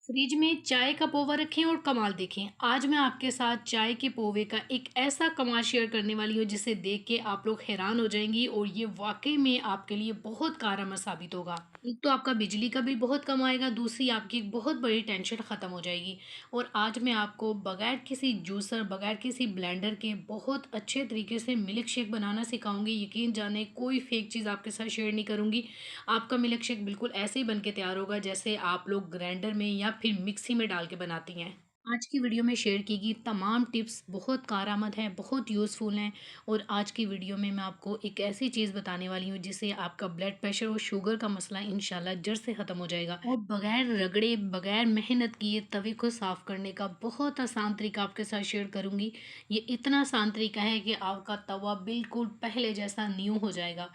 Fridge में चाय का पोवा रखें और कमाल देखें। आज मैं आपके साथ चाय के पोवे का एक ऐसा कमाल शेयर करने वाली हूँ जिसे देख के आप लोग हैरान हो जाएंगी और ये वाकई में आपके लिए बहुत कारगर साबित होगा। एक तो आपका बिजली का बिल बहुत कम आएगा, दूसरी आपकी एक बहुत बड़ी टेंशन ख़त्म हो जाएगी। और आज मैं आपको बगैर किसी जूसर, बगैर किसी ब्लेंडर के बहुत अच्छे तरीके से मिल्क शेक बनाना सिखाऊंगी। यकीन जाने कोई फेक चीज़ आपके साथ शेयर नहीं करूँगी। आपका मिल्क शेक बिल्कुल ऐसे ही बन के तैयार होगा जैसे आप लोग ग्राइंडर में या फिर मिक्सी में डाल के बनाती हैं। आज की वीडियो में शेयर की गई तमाम टिप्स बहुत कारआमद हैं, बहुत यूज़फुल हैं। और आज की वीडियो में मैं आपको एक ऐसी चीज़ बताने वाली हूँ जिससे आपका ब्लड प्रेशर और शुगर का मसला इंशाल्लाह जड़ से ख़त्म हो जाएगा। और बगैर रगड़े, बगैर मेहनत किए तवे को साफ़ करने का बहुत आसान तरीका आपके साथ शेयर करूँगी। ये इतना आसान तरीका है कि आपका तवा बिल्कुल पहले जैसा न्यू हो जाएगा।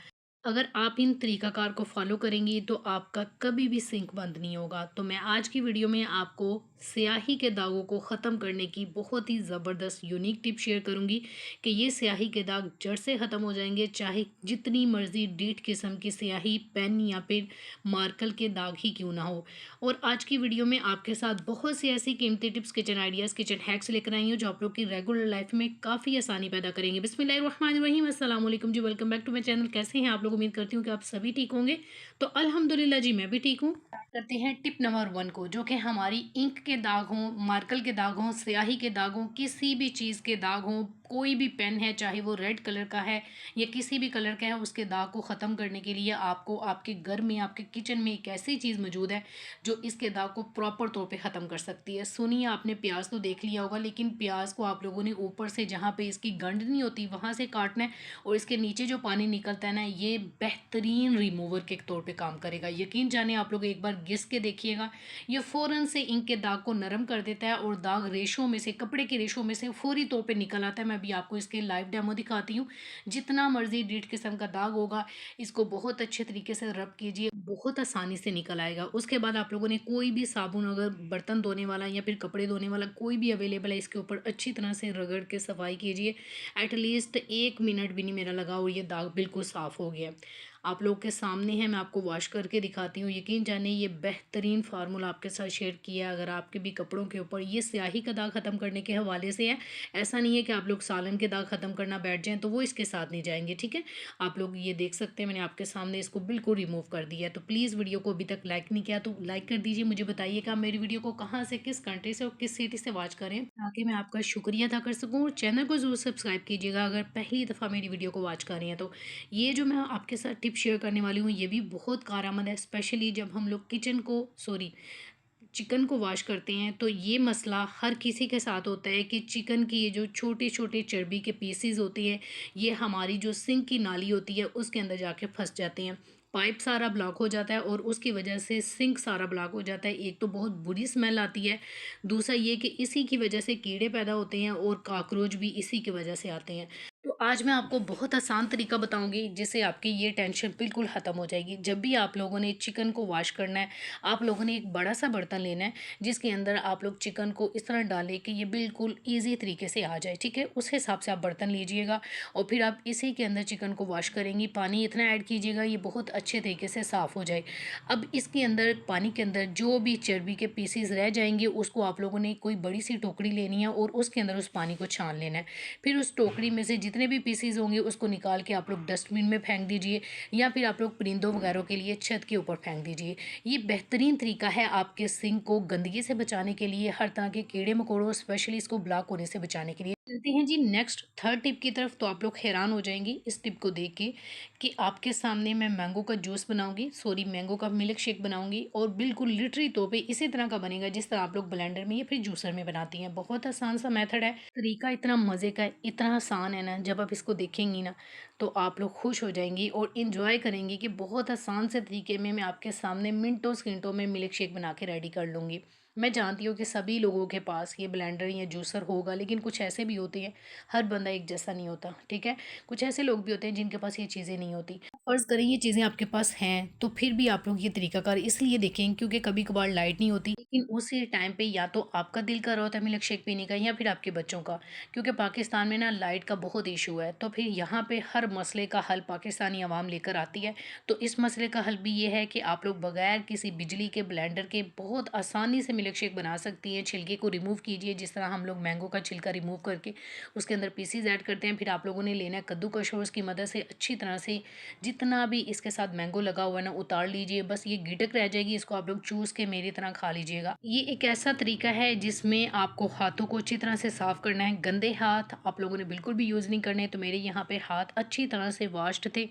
अगर आप इन तरीकाकार को फॉलो करेंगी तो आपका कभी भी सिंक बंद नहीं होगा। तो मैं आज की वीडियो में आपको स्याही के दागों को ख़त्म करने की बहुत ही ज़बरदस्त यूनिक टिप शेयर करूंगी कि ये स्याही के दाग जड़ से ख़त्म हो जाएंगे, चाहे जितनी मर्जी डीठ किस्म की स्याही पेन या फिर मार्कर के दाग ही क्यों ना हो। और आज की वीडियो में आपके साथ बहुत सी ऐसी कीमती tips, kitchen ideas, kitchen hacks लेकर आई हूँ जो आप लोग की रेगुलर लाइफ में काफ़ी आसानी पैदा करेंगे। बिस्मिल्लाहिर्रहमानिर्रहीम, अस्सलाम वालेकुम जी, welcome back to my channel. कैसे हैं आप लोग? उम्मीद करती हूँ कि आप सभी ठीक होंगे। तो अल्हम्दुलिल्लाह जी, मैं भी ठीक हूँ। स्टार्ट करते हैं टिप नंबर 1 को, जो कि हमारी इंक के दाग हों, मार्कर के दाग हों, स्याही के दाग हों, किसी भी चीज़ के दाग हों, कोई भी पेन है चाहे वो रेड कलर का है या किसी भी कलर का है, उसके दाग को ख़त्म करने के लिए आपको आपके घर में, आपके किचन में एक ऐसी चीज़ मौजूद है जो इसके दाग को प्रॉपर तौर पे ख़त्म कर सकती है। सुनिए, आपने प्याज तो देख लिया होगा, लेकिन प्याज को आप लोगों ने ऊपर से जहाँ पे इसकी गंढ नहीं होती वहाँ से काटना है। और इसके नीचे जो पानी निकलता है ना, ये बेहतरीन रिमूवर के तौर पे काम करेगा। यकीन जाने, आप लोग एक बार घिस के देखिएगा, ये फ़ौरन से इंक के दाग को नरम कर देता है और दाग रेशों में से, कपड़े की रेशों में से फौरी तौर पे निकल आता है। मैं अभी आपको इसके लाइव डेमो दिखाती हूँ। जितना मर्जी डीठ किस्म का दाग होगा, इसको बहुत अच्छे तरीके से रब कीजिए, बहुत आसानी से निकल आएगा। उसके बाद आप लोगों ने कोई भी साबुन, अगर बर्तन धोने वाला या फिर कपड़े धोने वाला कोई भी अवेलेबल है, इसके ऊपर अच्छी तरह से रगड़ के सफाई कीजिए। एटलीस्ट 1 मिनट भी नहीं मेरा लगा और ये दाग बिल्कुल साफ़ हो गया। आप लोग के सामने है, मैं आपको वॉश करके दिखाती हूँ। यकीन जाने, ये बेहतरीन फार्मूला आपके साथ शेयर किया है। अगर आपके भी कपड़ों के ऊपर ये स्याही का दाग ख़त्म करने के हवाले से है, ऐसा नहीं है कि आप लोग सालन के दाग ख़त्म करना बैठ जाएं तो वो इसके साथ नहीं जाएंगे। ठीक है, आप लोग ये देख सकते हैं, मैंने आपके सामने इसको बिल्कुल रिमूव कर दिया है। तो प्लीज़ वीडियो को अभी तक लाइक नहीं किया तो लाइक कर दीजिए। मुझे बताइएगा मेरी वीडियो को कहाँ से, किस कंट्री से और किस सिटी से वॉच करें, ताकि मैं आपका शुक्रिया अदा कर सकूँ। और चैनल को ज़रूर सब्सक्राइब कीजिएगा अगर पहली दफ़ा मेरी वीडियो को वॉच कर रही हैं। तो ये जो मैं आपके साथ टिप शेयर करने वाली हूँ, ये भी बहुत कारआमद है, स्पेशली जब हम लोग चिकन को वॉश करते हैं। तो ये मसला हर किसी के साथ होता है कि चिकन की ये जो छोटे छोटे चर्बी के पीसीज होती हैं, ये हमारी जो सिंक की नाली होती है उसके अंदर जाके फंस जाते हैं। पाइप सारा ब्लॉक हो जाता है और उसकी वजह से सिंक सारा ब्लॉक हो जाता है। एक तो बहुत बुरी स्मेल आती है, दूसरा ये कि इसी की वजह से कीड़े पैदा होते हैं और काकरोच भी इसी की वजह से आते हैं। तो आज मैं आपको बहुत आसान तरीका बताऊंगी जिससे आपकी ये टेंशन बिल्कुल ख़त्म हो जाएगी। जब भी आप लोगों ने चिकन को वॉश करना है, आप लोगों ने एक बड़ा सा बर्तन लेना है जिसके अंदर आप लोग चिकन को इस तरह डालें कि ये बिल्कुल ईजी तरीके से आ जाए। ठीक है, उस हिसाब से आप बर्तन लीजिएगा और फिर आप इसी के अंदर चिकन को वॉश करेंगी। पानी इतना ऐड कीजिएगा ये बहुत अच्छे तरीके से साफ़ हो जाए। अब इसके अंदर, पानी के अंदर जो भी चर्बी के पीसीज रह जाएंगे उसको आप लोगों ने कोई बड़ी सी टोकरी लेनी है और उसके अंदर उस पानी को छान लेना है। फिर उस टोकरी में से जितने भी पीसीज होंगे उसको निकाल के आप लोग डस्टबिन में फेंक दीजिए या फिर आप लोग परिंदों वगैरह के लिए छत के ऊपर फेंक दीजिए। ये बेहतरीन तरीका है आपके सिंक को गंदगी से बचाने के लिए, हर तरह के कीड़े मकोड़ों, स्पेशली इसको ब्लॉक होने से बचाने के लिए। चलते हैं जी नेक्स्ट थर्ड टिप की तरफ। तो आप लोग हैरान हो जाएंगी इस टिप को देख के कि आपके सामने मैं मैंगो का जूस बनाऊंगी, सॉरी मैंगो का मिल्क शेक बनाऊंगी और बिल्कुल लिटरी तौर पे इसी तरह का बनेगा जिस तरह आप लोग ब्लेंडर में या फिर जूसर में बनाती हैं। बहुत आसान सा मेथड है, तरीका इतना मज़े का है, इतना आसान है ना, जब आप इसको देखेंगी ना तो आप लोग खुश हो जाएंगी और इन्जॉय करेंगी कि बहुत आसान से तरीके में मैं आपके सामने मिनटों सेकंडों में मिल्क शेक बना के रेडी कर लूँगी। मैं जानती हूँ कि सभी लोगों के पास ये ब्लेंडर या जूसर होगा, लेकिन कुछ ऐसे भी होते हैं, हर बंदा एक जैसा नहीं होता। ठीक है, कुछ ऐसे लोग भी होते हैं जिनके पास ये चीज़ें नहीं होती। फ़र्ज़ करें ये चीज़ें आपके पास हैं तो फिर भी आप लोग ये तरीकाकार इसलिए देखें क्योंकि कभी कभार लाइट नहीं होती, लेकिन उसी टाइम पे या तो आपका दिल कर रहा होता है मिल्क शेक पीने का या फिर आपके बच्चों का, क्योंकि पाकिस्तान में ना लाइट का बहुत इशू है। तो फिर यहाँ पे हर मसले का हल पाकिस्तानी अवाम लेकर आती है। तो इस मसले का हल भी ये है कि आप लोग बगैर किसी बिजली के ब्लेंडर के बहुत आसानी से मिल्क शेक बना सकती हैं। छिलके को रिमूव कीजिए, जिस तरह हम लोग मैंगो का छिलका रिमूव करके उसके अंदर पीसीज ऐड करते हैं। फिर आप लोगों ने लेना है कद्दूकस और उसकी मदद से अच्छी तरह से जितना भी इसके साथ मैंगो लगा हुआ है ना उतार लीजिए। बस ये गिटक रह जाएगी, इसको आप लोग चूस के मेरी तरह खा लीजिएगा। ये एक ऐसा तरीका है जिसमें आपको हाथों को अच्छी तरह से साफ करना है। गंदे हाथ आप लोगों ने बिल्कुल भी यूज़ नहीं करने। तो मेरे यहाँ पे हाथ अच्छी तरह से वॉश्ड थे।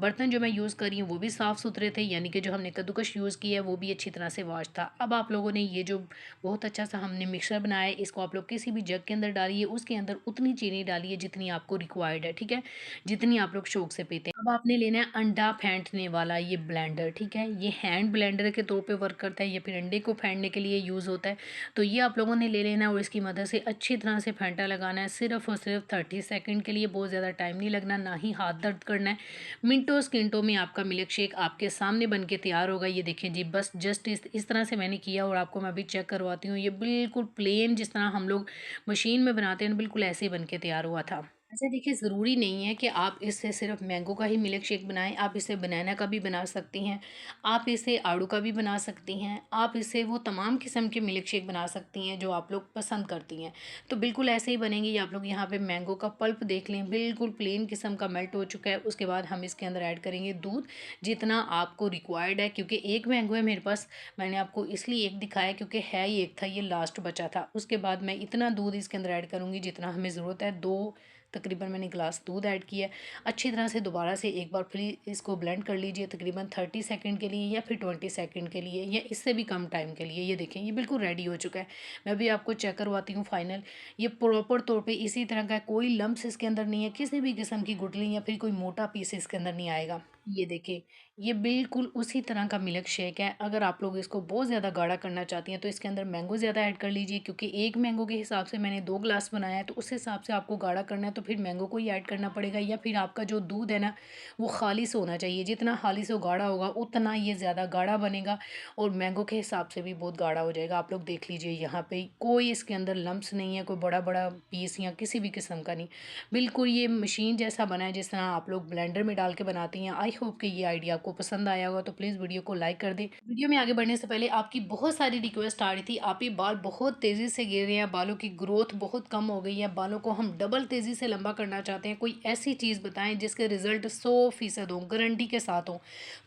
बर्तन जो मैं यूज़ कर रही हूँ वो भी साफ़ सुथरे थे, यानी कि जो हमने कद्दूकस यूज़ किया है वो भी अच्छी तरह से वॉश था। अब आप लोगों ने ये जो बहुत अच्छा सा हमने मिक्सर बनाया है, इसको आप लोग किसी भी जग के अंदर डालिए। उसके अंदर उतनी चीनी डालिए जितनी आपको रिक्वायर्ड है, ठीक है, जितनी आप लोग शौक से पीते हैं। अब आपने लेना है अंडा फेंटने वाला ये ब्लेंडर, ठीक है, ये हैंड ब्लेंडर के तौर पे वर्क करता है या फिर अंडे को फेंटने के लिए यूज़ होता है। तो ये आप लोगों ने ले लेना है और इसकी मदद से अच्छी तरह से फेंटा लगाना है, सिर्फ और सिर्फ 30 सेकंड के लिए। बहुत ज़्यादा टाइम नहीं लगना, ना ही हाथ दर्द करना है। मिनटों सेकंडों में आपका मिल्क शेक आपके सामने बन के तैयार होगा। ये देखें जी, बस जस्ट इस तरह से मैंने किया और आपको मैं अभी चेक करवाती हूँ। ये बिल्कुल प्लेन जिस तरह हम लोग मशीन में बनाते हैं बिल्कुल ऐसे ही बन के तैयार हुआ था। अच्छा देखिए, ज़रूरी नहीं है कि आप इससे सिर्फ मैंगो का ही मिल्क शेक बनाएं, आप इसे बनाना का भी बना सकती हैं, आप इसे आड़ू का भी बना सकती हैं, आप इससे वो तमाम किस्म के मिल्क शेक बना सकती हैं जो आप लोग पसंद करती हैं। तो बिल्कुल ऐसे ही बनेंगे। ये आप लोग यहाँ पे मैंगो का पल्प देख लें, बिल्कुल प्लेन किस्म का मेल्ट हो चुका है। उसके बाद हम इसके अंदर ऐड करेंगे दूध, जितना आपको रिक्वायर्ड है, क्योंकि एक मैंगो है मेरे पास। मैंने आपको इसलिए एक दिखाया क्योंकि है ही एक था, ये लास्ट बचा था। उसके बाद मैं इतना दूध इसके अंदर ऐड करूँगी जितना हमें ज़रूरत है। दो तकरीबन मैंने ग्लास दूध ऐड किया है। अच्छी तरह से दोबारा से एक बार फिर इसको ब्लेंड कर लीजिए, तकरीबन 30 सेकंड के लिए या फिर 20 सेकंड के लिए या इससे भी कम टाइम के लिए। ये देखें, ये बिल्कुल रेडी हो चुका है। मैं भी आपको चेक करवाती हूँ फाइनल। ये प्रॉपर तौर पे इसी तरह का है, कोई लम्स इसके अंदर नहीं है, किसी भी किस्म की गुठली या फिर कोई मोटा पीस इसके अंदर नहीं आएगा। ये देखिए, ये बिल्कुल उसी तरह का मिल्क शेक है। अगर आप लोग इसको बहुत ज़्यादा गाढ़ा करना चाहती हैं तो इसके अंदर मैंगो ज़्यादा ऐड कर लीजिए, क्योंकि एक मैंगो के हिसाब से मैंने 2 ग्लास बनाया है, तो उस हिसाब से आपको गाढ़ा करना है तो फिर मैंगो को ही ऐड करना पड़ेगा। या फिर आपका जो दूध है ना वो खालिस होना चाहिए, जितना खालिस हो गाढ़ा होगा उतना ये ज़्यादा गाढ़ा बनेगा और मैंगो के हिसाब से भी बहुत गाढ़ा हो जाएगा। आप लोग देख लीजिए, यहाँ पे कोई इसके अंदर लम्स नहीं है, कोई बड़ा बड़ा पीस या किसी भी किस्म का नहीं। बिल्कुल ये मशीन जैसा बना है, जिस तरह आप लोग ब्लेंडर में डाल के बनाती हैं। आई होप कि ये आइडिया आपको पसंद आया होगा, तो प्लीज़ वीडियो को लाइक कर दें। वीडियो में आगे बढ़ने से पहले आपकी बहुत सारी रिक्वेस्ट आ रही थी, आप ये बाल बहुत तेज़ी से गिर रहे हैं, बालों की ग्रोथ बहुत कम हो गई है, बालों को हम डबल तेज़ी से लंबा करना चाहते हैं, कोई ऐसी चीज़ बताएं जिसके रिजल्ट 100% हों, गारंटी के साथ हों।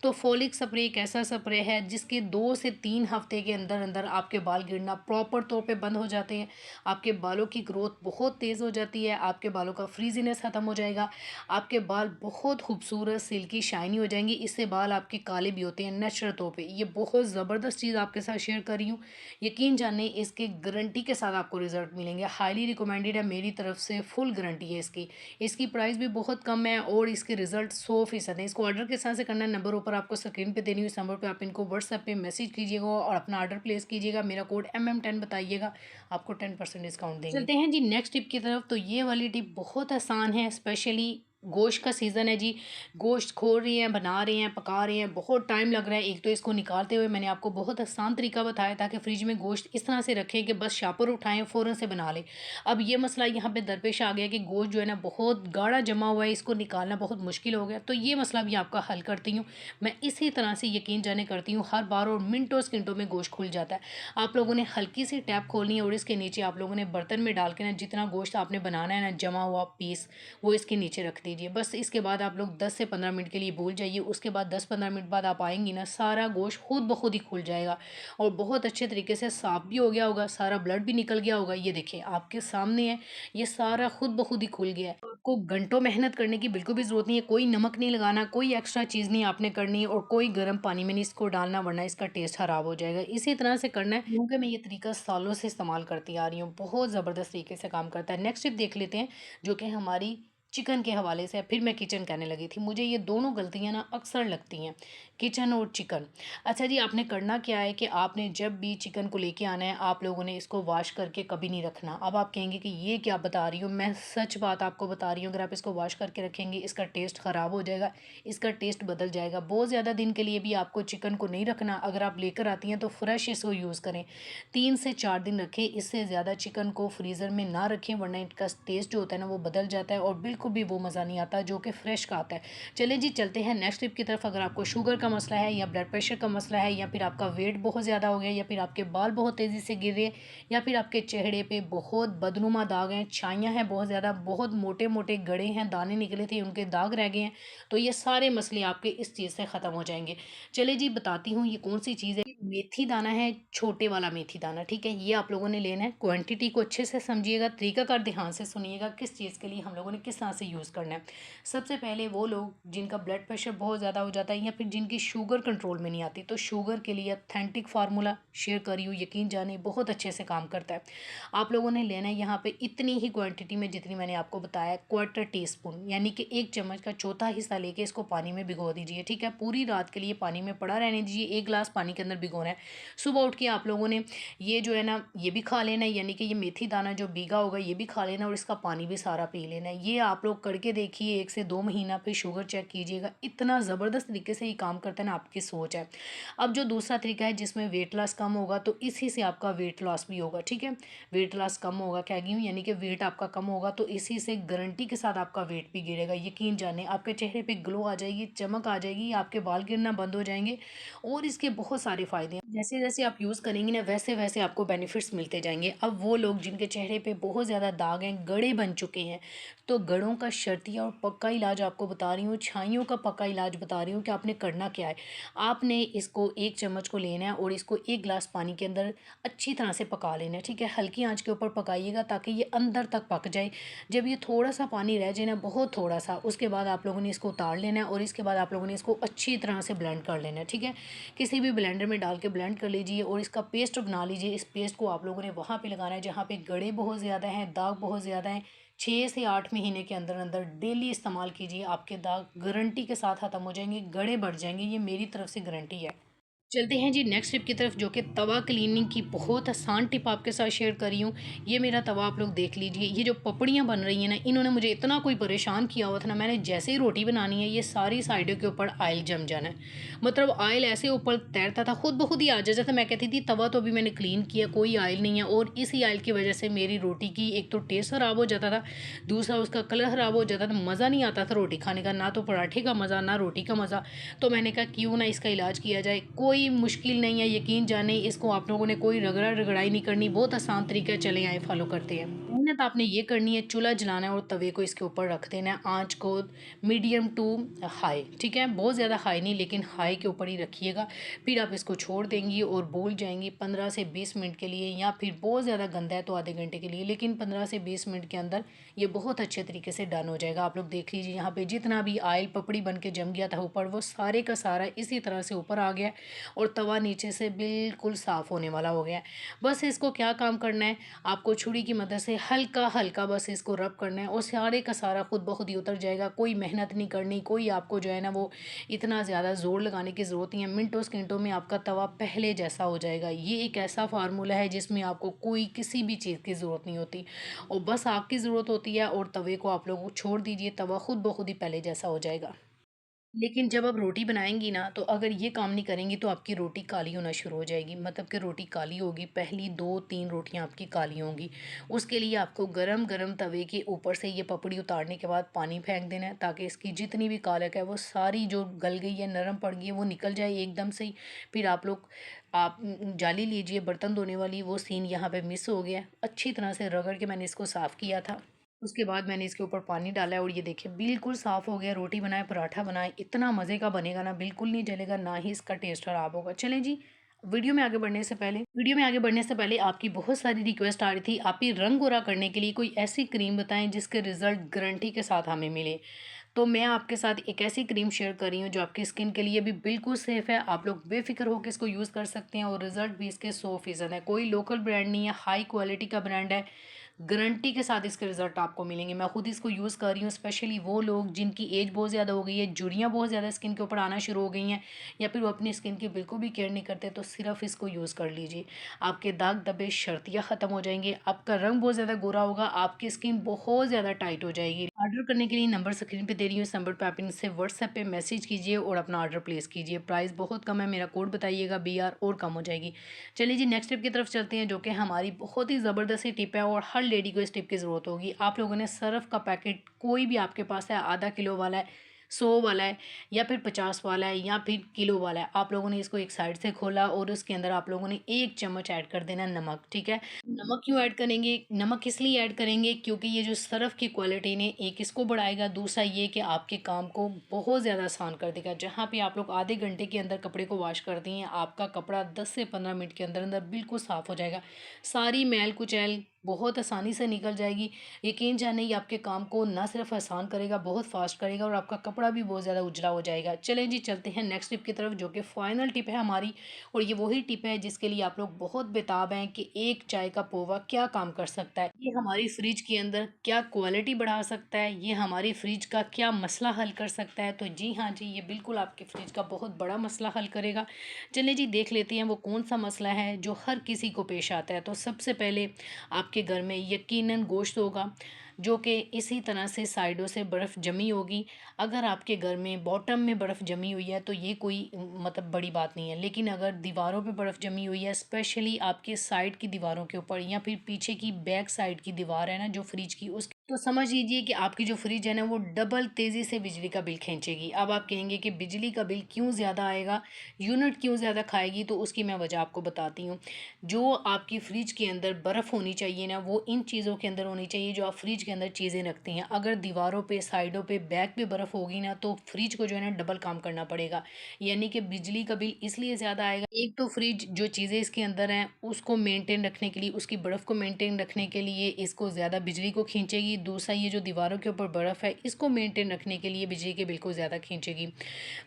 तो फॉलिक स्प्रे एक ऐसा स्प्रे है जिसके 2 से 3 हफ्ते के अंदर अंदर आपके बाल गिरना प्रॉपर तौर पर बंद हो जाते हैं। आपके बालों की ग्रोथ बहुत तेज़ हो जाती है, आपके बालों का फ्रीजीनेस ख़त्म हो जाएगा, आपके बाल बहुत खूबसूरत सिल्की शाइनी हो जाएंगे। इससे बाल आपके काले भी होते हैं नेचुरल तौर पे। ये बहुत ज़बरदस्त चीज़ आपके साथ शेयर कर रही हूँ, यकीन जाने इसके गारंटी के साथ आपको रिजल्ट मिलेंगे। हाईली रिकमेंडेड है, मेरी तरफ से फुल गारंटी है इसकी। इसकी प्राइस भी बहुत कम है और इसके रिजल्ट 100% है। इसको ऑर्डर किस तरह से करना है, नंबर ऊपर आपको स्क्रीन पे देनी हुई, इस नंबर पर आप इनको व्हाट्सएप पे मैसेज कीजिएगा और अपना ऑर्डर प्लेस कीजिएगा। मेरा कोड MM10 बताइएगा, आपको 10% डिस्काउंट देंगे। चलते हैं जी नेक्स्ट टिप की तरफ। तो ये वाली टिप बहुत आसान है, स्पेशली गोश्त का सीज़न है जी। गोश्त खोल रही हैं, बना रहे हैं, पका रहे हैं, बहुत टाइम लग रहा है। एक तो इसको निकालते हुए मैंने आपको बहुत आसान तरीका बताया था कि फ्रिज में गोश्त इस तरह से रखें कि बस शापर उठाएं फ़ौरन से बना लें। अब ये मसला यहाँ पे दरपेश आ गया कि गोश्त जो है ना बहुत गाढ़ा जमा हुआ है, इसको निकालना बहुत मुश्किल हो गया। तो ये मसला भी आपका हल करती हूँ मैं, इसी तरह से यकीन जाने करती हूँ हर बार और मिनटों सेकंडों में गोश्त खुल जाता है। आप लोगों ने हल्की सी टैप खोलनी है और इसके नीचे आप लोगों ने बर्तन में डाल के ना जितना गोश्त आपने बनाना है ना जमा हुआ पीस, वो इसके नीचे रख दीजिए। बस इसके बाद आप लोग 10 से 15 मिनट के लिए भूल जाइए। उसके बाद 10-15 मिनट बाद आप आएंगी ना, सारा गोश्त खुद ब खुद ही खुल जाएगा और बहुत अच्छे तरीके से साफ़ भी हो गया होगा, सारा ब्लड भी निकल गया होगा। ये देखिए आपके सामने है, ये सारा खुद ब खुद ही खुल गया है। आपको घंटों मेहनत करने की बिल्कुल भी ज़रूरत नहीं है, कोई नमक नहीं लगाना, कोई एक्स्ट्रा चीज़ नहीं आपने करनी और कोई गर्म पानी में नहीं इसको डालना, वरना इसका टेस्ट ख़राब हो जाएगा। इसी तरह से करना है, क्योंकि मैं ये तरीका सालों से इस्तेमाल करती आ रही हूँ, बहुत ज़बरदस्त तरीके से काम करता है। नेक्स्ट टिप देख लेते हैं जो कि हमारी चिकन के हवाले से है। फिर मैं किचन कहने लगी थी, मुझे ये दोनों गलतियाँ ना अक्सर लगती हैं, किचन और चिकन। अच्छा जी, आपने करना क्या है कि आपने जब भी चिकन को लेके आना है, आप लोगों ने इसको वॉश करके कभी नहीं रखना। अब आप कहेंगे कि ये क्या बता रही हूँ, मैं सच बात आपको बता रही हूँ। अगर आप इसको वॉश करके रखेंगे इसका टेस्ट ख़राब हो जाएगा, इसका टेस्ट बदल जाएगा। बहुत ज़्यादा दिन के लिए भी आपको चिकन को नहीं रखना। अगर आप लेकर आती हैं तो फ्रेश इसको यूज़ करें, 3 से 4 दिन रखें। इससे ज़्यादा चिकन को फ्रीज़र में ना रखें, वरना इसका टेस्ट जो होता है ना वो बदल जाता है और बिल्कुल बिल्कुल भी वो मज़ा नहीं आता जो कि फ़्रेश का आता है। चलिए जी चलते हैं नेक्स्ट टिप की तरफ। अगर आपको शुगर का मसला है या ब्लड प्रेशर का मसला है या फिर आपका वेट बहुत ज़्यादा हो गया या फिर आपके बाल बहुत तेज़ी से गिर रहे हैं या फिर आपके चेहरे पे बहुत बदनुमा दाग हैं, छाइयाँ हैं बहुत ज़्यादा, बहुत मोटे मोटे गड़े हैं, दाने निकले थे उनके दाग रह गए हैं, तो ये सारे मसले आपके इस चीज़ से ख़त्म हो जाएंगे। चलिए जी बताती हूँ ये कौन सी चीज़ है। मेथी दाना है, छोटे वाला मेथी दाना, ठीक है, ये आप लोगों ने लेना है। क्वांटिटी को अच्छे से समझिएगा, तरीकाकार ध्यान से सुनिएगा किस चीज़ के लिए हम लोगों ने किस तरह से यूज़ करना है। सबसे पहले वो लोग जिनका ब्लड प्रेशर बहुत ज़्यादा हो जाता है या फिर जिनकी शुगर कंट्रोल में नहीं आती, तो शुगर के लिए अथेंटिक फार्मूला शेयर करी हूँ, यकीन जाने बहुत अच्छे से काम करता है। आप लोगों ने लेना है यहाँ पे इतनी ही क्वांटिटी में जितनी मैंने आपको बताया, क्वार्टर टी स्पून यानी कि एक चम्मच का चौथा हिस्सा लेके इसको पानी में भिगो दीजिए, ठीक है। पूरी रात के लिए पानी में पड़ा रहने दीजिए, 1 गिलास पानी के अंदर भिगोना है। सुबह उठ के आप लोगों ने ये जो है ना ये भी खा लेना है, यानी कि ये मेथी दाना जो भीगा होगा ये भी खा लेना और इसका पानी भी सारा पी लेना है। ये आप लोग करके देखिए 1 से 2 महीना, फिर शुगर चेक कीजिएगा, इतना ज़बरदस्त तरीके से ये काम करता है ना, आपकी सोच है। अब जो दूसरा तरीका है जिसमें वेट लॉस कम होगा, तो इसी से आपका वेट लॉस भी होगा, ठीक है। वेट लॉस कम होगा कह गई हूँ, यानी कि वेट आपका कम होगा तो इसी से गारंटी के साथ आपका वेट भी गिरेगा। यकीन जाने आपके चेहरे पे ग्लो आ जाएगी, चमक आ जाएगी, आपके बाल गिरना बंद हो जाएंगे और इसके बहुत सारे फ़ायदे हैं। जैसे जैसे आप यूज़ करेंगी ना वैसे वैसे आपको बेनिफिट्स मिलते जाएंगे। अब वो लोग जिनके चेहरे पे बहुत ज़्यादा दाग हैं, गड़े बन चुके हैं, तो गड़ों का शर्तिया और पक्का इलाज आपको बता रही हूँ, छाइयों का पक्का इलाज बता रही हूँ कि आपने करना क्या है। आपने इसको 1 चम्मच को लेना है और इसको 1 गिलास पानी के अंदर अच्छी तरह से पका लेना है, ठीक है। हल्की आंच के ऊपर पकाइएगा ताकि ये अंदर तक पक जाए। जब ये थोड़ा सा पानी रह जाए ना, बहुत थोड़ा सा, उसके बाद आप लोगों ने इसको उतार लेना है और इसके बाद आप लोगों ने इसको अच्छी तरह से ब्लेंड कर लेना है, ठीक है। किसी भी ब्लेंडर में डाल के ब्लेंड कर लीजिए और इसका पेस्ट बना लीजिए। इस पेस्ट को आप लोगों ने वहाँ पे लगाना है जहाँ पे गड़े बहुत ज़्यादा हैं, दाग बहुत ज़्यादा हैं। 6 से 8 महीने के अंदर अंदर डेली इस्तेमाल कीजिए, आपके दाग गारंटी के साथ ख़त्म हो जाएंगे, गड़े बढ़ जाएंगे, ये मेरी तरफ से गारंटी है। चलते हैं जी नेक्स्ट टिप की तरफ, जो कि तवा क्लीनिंग की बहुत आसान टिप आपके साथ शेयर कर रही हूँ। ये मेरा तवा आप लोग देख लीजिए, ये जो पपड़ियाँ बन रही हैं ना, इन्होंने मुझे इतना कोई परेशान किया हुआ था ना, मैंने जैसे ही रोटी बनानी है ये सारी साइडों के ऊपर ऑयल जम जाना है। मतलब ऑयल ऐसे ऊपर तैरता था, खुद ब खुद ही आ जाता था। मैं कहती थी तवा तो अभी मैंने क्लीन किया, कोई ऑयल नहीं है, और इसी ऑयल की वजह से मेरी रोटी की एक तो टेस्ट ख़राब हो जाता था, दूसरा उसका कलर ख़राब हो जाता था, मज़ा नहीं आता था रोटी खाने का, ना तो पराठे का मज़ा ना रोटी का मज़ा। तो मैंने कहा क्यों ना इसका इलाज किया जाए, कोई मुश्किल नहीं है, यकीन जाने इसको आप लोगों ने कोई रगड़ा रगड़ाई नहीं करनी, बहुत आसान तरीका है, चले आए फॉलो करते हैं। मेहनत आपने ये करनी है, चूल्हा जलाना है और तवे को इसके ऊपर रख देना है, आंच को मीडियम टू हाई, ठीक है, बहुत ज़्यादा हाई नहीं लेकिन हाई के ऊपर ही रखिएगा। फिर आप इसको छोड़ देंगी और भूल जाएंगी 15 से 20 मिनट के लिए, या फिर बहुत ज़्यादा गंदा है तो आधे घंटे के लिए, लेकिन 15 से 20 मिनट के अंदर ये बहुत अच्छे तरीके से डन हो जाएगा। आप लोग देख लीजिए यहाँ पे जितना भी ऑयल पपड़ी बन के जम गया था ऊपर, वो सारे का सारा इसी तरह से ऊपर आ गया और तवा नीचे से बिल्कुल साफ़ होने वाला हो गया। बस इसको क्या काम करना है, आपको छुरी की मदद से हल्का हल्का बस इसको रब करना है और सारे का सारा खुद ब खुद ही उतर जाएगा। कोई मेहनत नहीं करनी, कोई आपको जो है ना वो इतना ज़्यादा ज़ोर लगाने की ज़रूरत नहीं है। मिनटों सेकंडों में आपका तवा पहले जैसा हो जाएगा। ये एक ऐसा फार्मूला है जिसमें आपको कोई किसी भी चीज़ की ज़रूरत नहीं होती और बस आपकी ज़रूरत होती है, और तवे को आप लोग छोड़ दीजिए, तवा खुद ब खुद ही पहले जैसा हो जाएगा। लेकिन जब आप रोटी बनाएंगी ना, तो अगर ये काम नहीं करेंगी तो आपकी रोटी काली होना शुरू हो जाएगी, मतलब कि रोटी काली होगी, पहली 2-3 रोटियां आपकी काली होंगी। उसके लिए आपको गरम गरम तवे के ऊपर से ये पपड़ी उतारने के बाद पानी फेंक देना है ताकि इसकी जितनी भी कालक है वो सारी जो गल गई है, नरम पड़ गई है, वो निकल जाए एकदम से ही। फिर आप जाली लीजिए बर्तन धोने वाली, वो सीन यहाँ पे मिस हो गया है। अच्छी तरह से रगड़ के मैंने इसको साफ़ किया था। उसके बाद मैंने इसके ऊपर पानी डाला है और ये देखिए बिल्कुल साफ़ हो गया। रोटी बनाए, पराठा बनाए, इतना मज़े का बनेगा ना, बिल्कुल नहीं जलेगा, ना ही इसका टेस्ट ख़राब होगा। चलें जी, वीडियो में आगे बढ़ने से पहले आपकी बहुत सारी रिक्वेस्ट आ रही थी, आप ही रंग गोरा करने के लिए कोई ऐसी क्रीम बताएं जिसके रिज़ल्ट गारंटी के साथ हमें मिले। तो मैं आपके साथ एक ऐसी क्रीम शेयर कर रही हूँ जो आपकी स्किन के लिए भी बिल्कुल सेफ़ है। आप लोग बेफिक्र होकर इसको यूज़ कर सकते हैं और रिज़ल्ट भी इसके 100% है। कोई लोकल ब्रांड नहीं है, हाई क्वालिटी का ब्रांड है, गारंटी के साथ इसके रिज़ल्ट आपको मिलेंगे। मैं खुद इसको यूज़ कर रही हूँ, स्पेशली वो लोग जिनकी एज बहुत ज़्यादा हो गई है, झुर्रियाँ बहुत ज़्यादा स्किन के ऊपर आना शुरू हो गई हैं, या फिर वो अपनी स्किन की बिल्कुल भी केयर नहीं करते, तो सिर्फ इसको यूज़ कर लीजिए। आपके दाग धब्बे शर्तियाँ ख़त्म हो जाएंगे, आपका रंग बहुत ज़्यादा गोरा होगा, आपकी स्किन बहुत ज़्यादा टाइट हो जाएगी। ऑर्डर करने के लिए नंबर स्क्रीन पे दे रही हूँ, इस नंबर पे आप इनसे व्हाट्सएप पे मैसेज कीजिए और अपना ऑर्डर प्लेस कीजिए। प्राइस बहुत कम है, मेरा कोड बताइएगा BR और कम हो जाएगी। चलिए जी नेक्स्ट टिप की तरफ चलते हैं, जो कि हमारी बहुत ही ज़बरदस्त सी टिप है और हर लेडी को इस टिप की ज़रूरत होगी। आप लोगों ने सर्फ़ का पैकेट कोई भी आपके पास है, आधा किलो वाला है, 100 वाला है या फिर 50 वाला है या फिर किलो वाला है, आप लोगों ने इसको एक साइड से खोला और उसके अंदर आप लोगों ने 1 चम्मच ऐड कर देना नमक, ठीक है। नमक क्यों ऐड करेंगे? नमक इसलिए ऐड करेंगे क्योंकि ये जो सर्फ़ की क्वालिटी ने एक इसको बढ़ाएगा, दूसरा ये कि आपके काम को बहुत ज़्यादा आसान कर देगा। जहाँ पे आप लोग आधे घंटे के अंदर कपड़े को वॉश कर दिए, आपका कपड़ा 10 से 15 मिनट के अंदर अंदर बिल्कुल साफ़ हो जाएगा। सारी मैल कुचैल बहुत आसानी से निकल जाएगी। यकीन जानिए ये आपके काम को ना सिर्फ आसान करेगा, बहुत फास्ट करेगा और आपका कपड़ा भी बहुत ज़्यादा उजला हो जाएगा। चलें जी चलते हैं नेक्स्ट टिप की तरफ, जो कि फाइनल टिप है हमारी। और ये वही टिप है जिसके लिए आप लोग बहुत बेताब हैं कि एक चाय का पोवा क्या काम कर सकता है, ये हमारी फ्रिज के अंदर क्या क्वालिटी बढ़ा सकता है, ये हमारी फ्रिज का क्या मसला हल कर सकता है। तो जी हाँ जी, ये बिल्कुल आपके फ्रिज का बहुत बड़ा मसला हल करेगा। चलिए जी देख लेते हैं वो कौन सा मसला है जो हर किसी को पेश आता है। तो सबसे पहले आपके घर में यकीनन गोश्त होगा, जो कि इसी तरह से साइडों से बर्फ़ जमी होगी। अगर आपके घर में बॉटम में बर्फ़ जमी हुई है तो ये कोई मतलब बड़ी बात नहीं है, लेकिन अगर दीवारों पे बर्फ़ जमी हुई है, स्पेशली आपके साइड की दीवारों के ऊपर या फिर पीछे की बैक साइड की दीवार है ना जो फ्रिज की, उसकी तो समझ लीजिए कि आपकी जो फ्रिज है ना वो डबल तेज़ी से बिजली का बिल खींचेगी। अब आप कहेंगे कि बिजली का बिल क्यों ज़्यादा आएगा, यूनिट क्यों ज़्यादा खाएगी, तो उसकी मैं वजह आपको बताती हूँ। जो आपकी फ्रिज के अंदर बर्फ़ होनी चाहिए ना, वो इन चीज़ों के अंदर होनी चाहिए जो आप फ्रिज के अंदर चीज़ें रखते हैं। अगर दीवारों पे, साइडों पे, बैक पे बर्फ़ होगी ना, तो फ्रिज को जो है ना डबल काम करना पड़ेगा। यानी कि बिजली का बिल इसलिए ज़्यादा आएगा। एक तो फ्रिज जो चीज़ें इसके अंदर हैं उसको मेंटेन रखने के लिए, उसकी बर्फ़ को मेंटेन रखने के लिए इसको ज़्यादा बिजली को खींचेगी। दूसरा ये जो दीवारों के ऊपर बर्फ़ है इसको मेंटेन रखने के लिए बिजली के बिल को ज़्यादा खींचेगी।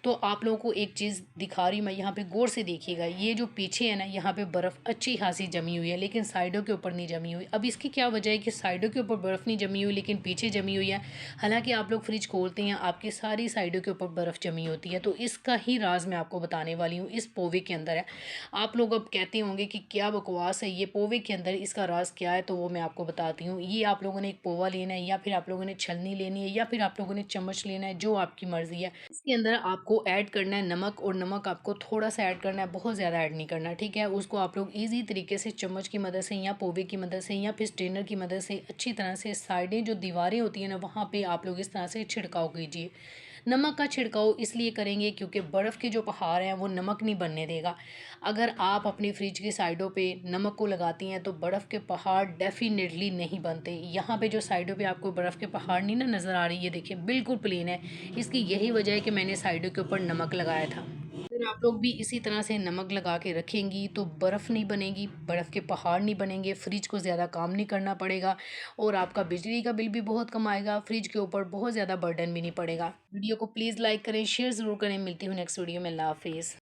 तो आप लोगों को एक चीज़ दिखा रही हूँ मैं, यहाँ पे गौर से देखिएगा। ये जो पीछे है ना, यहाँ पे बर्फ़ अच्छी खासी जमी हुई है, लेकिन साइडों के ऊपर नहीं जमी हुई। अब इसकी क्या वजह है कि साइडों के ऊपर बर्फ़ नहीं जमी हुई लेकिन पीछे जमी हुई है। हालांकि आप लोग फ्रिज खोलते हैं, आपकी सारी साइडों के ऊपर बर्फ़ जमी होती है। तो इसका ही राज मैं आपको बताने वाली हूँ, इस पोवे के अंदर है। आप लोग अब कहते होंगे कि क्या बकवास है, ये पोवे के अंदर इसका राज क्या है, तो वो मैं आपको बताती हूँ। ये आप लोगों ने एक पोवा लेना है या फिर आप लोगों ने छलनी लेनी है या फिर आप लोगों ने चम्मच लेना है, जो आपकी मर्ज़ी है। इसके अंदर आपको ऐड करना है नमक, और नमक आपको थोड़ा सा ऐड करना है, बहुत ज़्यादा ऐड नहीं करना, ठीक है। उसको आप लोग ईज़ी तरीके से चम्मच की मदद से या पोवे की मदद से या फिर स्ट्रेनर की मदद से अच्छी तरह से साइडें जो दीवारें होती हैं ना, वहाँ पे आप लोग इस तरह से छिड़काव कीजिए। नमक का छिड़काव इसलिए करेंगे क्योंकि बर्फ़ के जो पहाड़ हैं वो नमक नहीं बनने देगा। अगर आप अपनी फ्रिज की साइडों पे नमक को लगाती हैं तो बर्फ़ के पहाड़ डेफ़िनेटली नहीं बनते। यहाँ पे जो साइडों पे आपको बर्फ़ के पहाड़ नहीं ना नज़र आ रही, ये देखिए बिल्कुल प्लेन है। इसकी यही वजह है कि मैंने साइडों के ऊपर नमक लगाया था। अगर आप लोग भी इसी तरह से नमक लगा के रखेंगी तो बर्फ़ नहीं बनेगी, बर्फ़ के पहाड़ नहीं बनेंगे, फ्रिज को ज़्यादा काम नहीं करना पड़ेगा और आपका बिजली का बिल भी बहुत कम आएगा, फ्रिज के ऊपर बहुत ज़्यादा बर्डन भी नहीं पड़ेगा। वीडियो को प्लीज़ लाइक करें, शेयर ज़रूर करें। मिलती हूँ नेक्स्ट वीडियो में। अल्लाह हाफ़िज़।